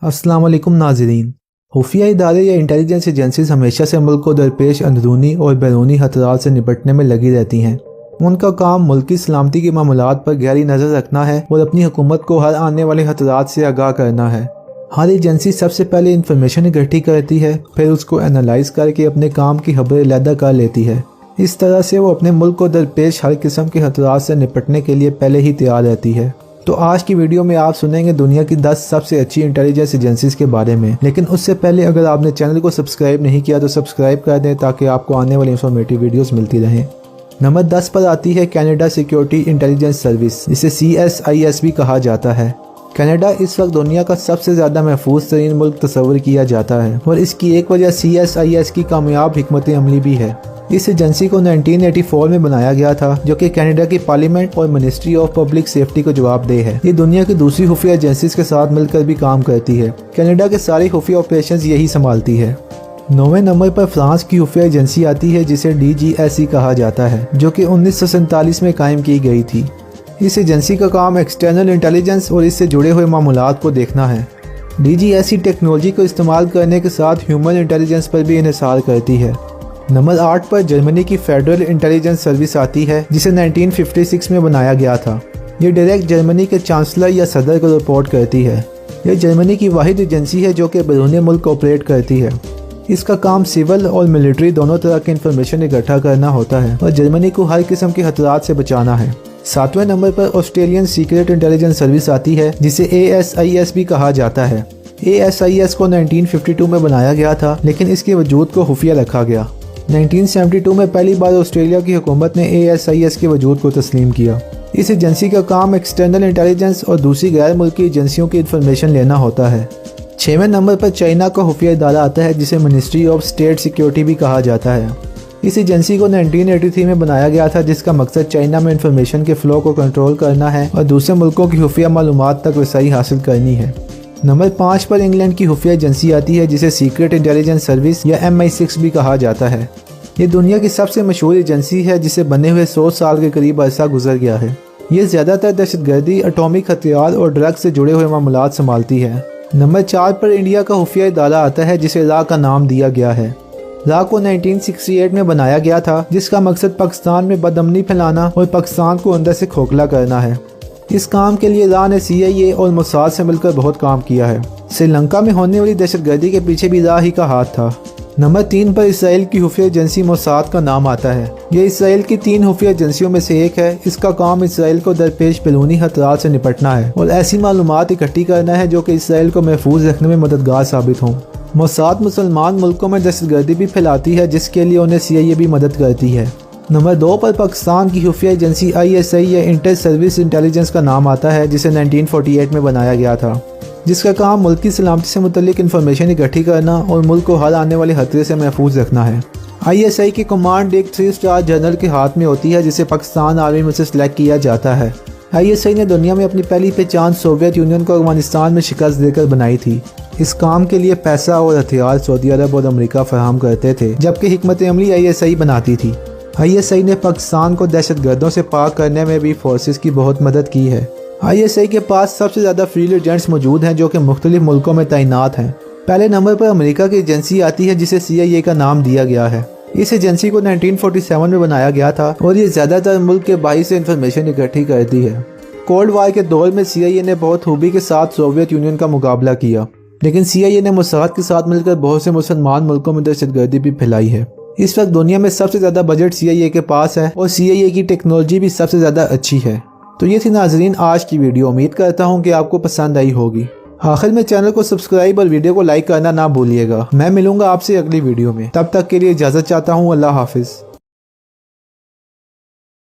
अस्सलाम वालेकुम नाज़रीन। खुफिया इदारे या इंटेलिजेंस एजेंसीज हमेशा से मुल्क को दरपेश अंदरूनी और बैरूनी खतरात से निपटने में लगी रहती हैं। उनका काम मुल्क की सलामती के मामलात पर गहरी नज़र रखना है और अपनी हुकूमत को हर आने वाले खतरात से आगाह करना है। हर एजेंसी सबसे पहले इंफॉर्मेशन इकट्ठी करती है, फिर उसको एनालाइज करके अपने काम की खबरें अलहदा कर लेती है। इस तरह से वो अपने मुल्क को दरपेश हर किस्म के खतरात से निपटने के लिए पहले ही तैयार रहती है। तो आज की वीडियो में आप सुनेंगे दुनिया की 10 सबसे अच्छी इंटेलिजेंस एजेंसीज के बारे में। लेकिन उससे पहले अगर आपने चैनल को सब्सक्राइब नहीं किया तो सब्सक्राइब कर दें ताकि आपको आने वाली इंफॉर्मेटिव वीडियोस मिलती रहें। नंबर 10 पर आती है कनाडा सिक्योरिटी इंटेलिजेंस सर्विस, जिसे CSIS भी कहा जाता है। कनाडा इस वक्त दुनिया का सबसे ज़्यादा महफूज तरीन मुल्क तस्वर किया जाता है और इसकी एक वजह CSIS की कामयाब हिकमत अमली भी है। इस एजेंसी को 1984 में बनाया गया था, जो कि कनाडा की पार्लियामेंट और मिनिस्ट्री ऑफ पब्लिक सेफ्टी को जवाबदेह है। ये दुनिया की दूसरी खुफिया एजेंसीज के साथ मिलकर भी काम करती है। कनाडा के सारे खुफिया ऑपरेशंस यही संभालती है। 9वें नंबर पर फ्रांस की खुफिया एजेंसी आती है, जिसे DGSE कहा जाता है, जो कि 1947 में कायम की गई थी। इस एजेंसी का काम एक्सटर्नल इंटेलिजेंस और इससे जुड़े हुए मामलात को देखना है। DGSE टेक्नोलॉजी को इस्तेमाल करने के साथ ह्यूमन इंटेलिजेंस पर भी इन्हिसार करती है। नंबर 8 पर जर्मनी की फेडरल इंटेलिजेंस सर्विस आती है, जिसे 1956 में बनाया गया था। ये डायरेक्ट जर्मनी के चांसलर या सदर को रिपोर्ट करती है। यह जर्मनी की वाहिद एजेंसी है जो कि बैरून मुल्क ऑपरेट करती है। इसका काम सिविल और मिलिट्री दोनों तरह की इंफॉर्मेशन इकट्ठा करना होता है और जर्मनी को हर किस्म के खतरात से बचाना है। 7वें नंबर पर ऑस्ट्रेलियन सीक्रेट इंटेलिजेंस सर्विस आती है, जिसे ASIS भी कहा जाता है। ASIS को 1952 में बनाया गया था, लेकिन इसके वजूद को खुफिया रखा गया। 1972 में पहली बार ऑस्ट्रेलिया की हुकूमत ने ASIS के वजूद को तस्लीम किया। इस एजेंसी का काम एक्सटर्नल इंटेलिजेंस और दूसरी गैर मुल्की एजेंसियों की इन्फॉर्मेशन लेना होता है। 6वें नंबर पर चाइना का खुफिया इदारा आता है, जिसे मिनिस्ट्री ऑफ स्टेट सिक्योरिटी भी कहा जाता है। इस एजेंसी को 1983 में बनाया गया था, जिसका मकसद चाइना में इंफॉर्मेशन के फ़्लो को कंट्रोल करना है और दूसरे मुल्कों की खुफिया मालूमात तक रसाई हासिल करनी है। नंबर 5 पर इंग्लैंड की खुफिया एजेंसी आती है, जिसे सीक्रेट इंटेलिजेंस सर्विस या MI6 भी कहा जाता है। ये दुनिया की सबसे मशहूर एजेंसी है, जिसे बने हुए 100 साल के करीब अरसा गुजर गया है। ये ज़्यादातर दहशतगर्दी, एटॉमिक हथियार और ड्रग्स से जुड़े हुए मामलात संभालती है। नंबर 4 पर इंडिया का खुफिया इदारा आता है, जिसे रा का नाम दिया गया है। रा को 1968 में बनाया गया था, जिसका मकसद पाकिस्तान में बदअमनी फैलाना और पाकिस्तान को अंदर से खोखला करना है। इस काम के लिए रा ने CIA और मोसाद से मिलकर बहुत काम किया है। श्रीलंका में होने वाली दहशतगर्दी के पीछे भी रा ही का हाथ था। नंबर 3 पर इसराइल की खुफिया एजेंसी मोसाद का नाम आता है। यह इसराइल की 3 खुफिया एजेंसियों में से एक है। इसका काम इसराइल को दरपेश बैरूनी खतरात से निपटना है और ऐसी मालूमात इकट्ठी करना है जो कि इसराइल को महफूज रखने में मददगार साबित हों। मोसाद मुसलमान मुल्कों में दहशतगर्दी भी फैलाती है, जिसके लिए उन्हें CIA भी मदद करती है। नंबर 2 पर पाकिस्तान की खुफिया एजेंसी ISI या इंटर सर्विस इंटेलिजेंस का नाम आता है, जिसे 1948 में बनाया गया था, जिसका काम मुल्क की सलामती से मुतल्लिक इन्फॉर्मेशन इकट्ठी करना और मुल्क को हर आने वाले खतरे से महफूज रखना है। ISI की कमांड एक 3 स्टार जनरल के हाथ में होती है, जिसे पाकिस्तान आर्मी में से सिलेक्ट किया जाता है। ISI ने दुनिया में अपनी पहली पहचान सोवियत यूनियन को अफगानिस्तान में शिकस्त देकर बनाई थी। इस काम के लिए पैसा और हथियार सऊदी अरब और अमेरिका फराहम करते थे, जबकि हिकमत अमली ISI बनाती थी। ISI ने पाकिस्तान को दहशतगर्दों से पाक करने में भी फोर्सेस की बहुत मदद की है। ISI के पास सबसे ज़्यादा फील्ड एजेंट्स मौजूद हैं, जो कि मुख्तलिफ मुल्कों में तैनात हैं। पहले नंबर पर अमेरिका की एजेंसी आती है, जिसे CIA का नाम दिया गया है। इस एजेंसी को 1947 में बनाया गया था और ये ज़्यादातर मुल्क के बाहर से इंफॉर्मेशन इकट्ठी करती है। कोल्ड वार के दौर में CIA ने बहुत खूबी के साथ सोवियत यूनियन का मुकाबला किया, लेकिन CIA ने मोसाद के साथ मिलकर बहुत से मुसलमान मुल्कों में दहशतगर्दी भी फैलाई है। इस वक्त दुनिया में सबसे ज़्यादा बजट CIA के पास है और CIA की टेक्नोलॉजी भी सबसे ज़्यादा अच्छी है। तो ये थी नाजरीन आज की वीडियो। उम्मीद करता हूँ कि आपको पसंद आई होगी। आखिर में चैनल को सब्सक्राइब और वीडियो को लाइक करना ना भूलिएगा। मैं मिलूंगा आपसे अगली वीडियो में, तब तक के लिए इजाज़त चाहता हूँ। अल्लाह हाफिज़।